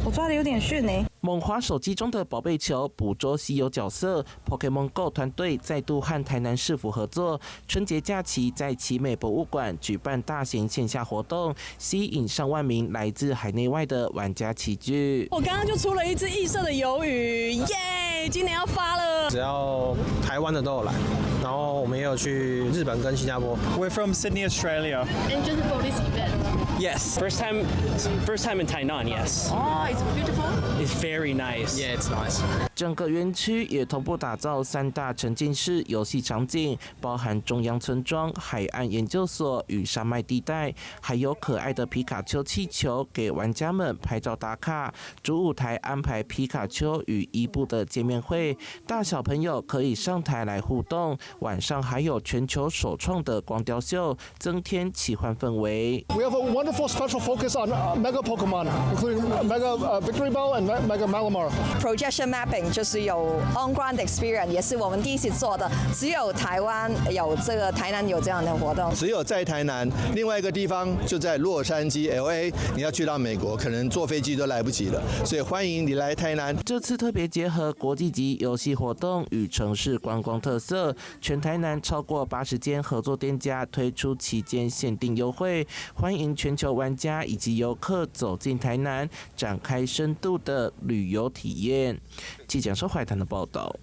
我抓的有点逊呢。猛滑手机中的宝贝球，捕捉稀有角色。Pokemon Go 团队再度和台南市府合作，春节假期在奇美博物馆举办大型线下活动，吸引上万名来自海内外的玩家齐聚。我刚刚就出了一只异色的鱿鱼，耶！今年要发了。只要台湾的都有来，然后我们也有去日本跟新加坡。We're from Sydney, Australia. And just for this event. Yes. First time in Tainan. Yes. Oh, it's beautiful. It's very nice. Yeah, it's nice. 整个园区也同步打造3大沉浸式游戏场景，包含中央村庄、海岸研究所与山脉地带，还有可爱的皮卡丘气球给玩家们拍照打卡。主舞台安排皮卡丘与伊布的见面会，大小朋友可以上台来互动。晚上还有全球首创的光雕秀，增添奇幻氛围。We have a wonderful special focus on Mega Pokemon, including Mega Victory Bell and Mega Malamar. Projection mapping 就是有 on ground experience， 也是我们第一次做的，只有台湾有这个，台南有这样的活动。只有在台南，另外一个地方就在洛杉矶 LA， 你要去到美国，可能坐飞机都来不及了，所以欢迎你来台南。这次特别结合国际级游戏活动与城市观光特色，全台南超过80间合作店家推出期间限定优惠，欢迎全球玩家以及游客走进台南，展开深度的旅游体验。记者收怀谈的报道。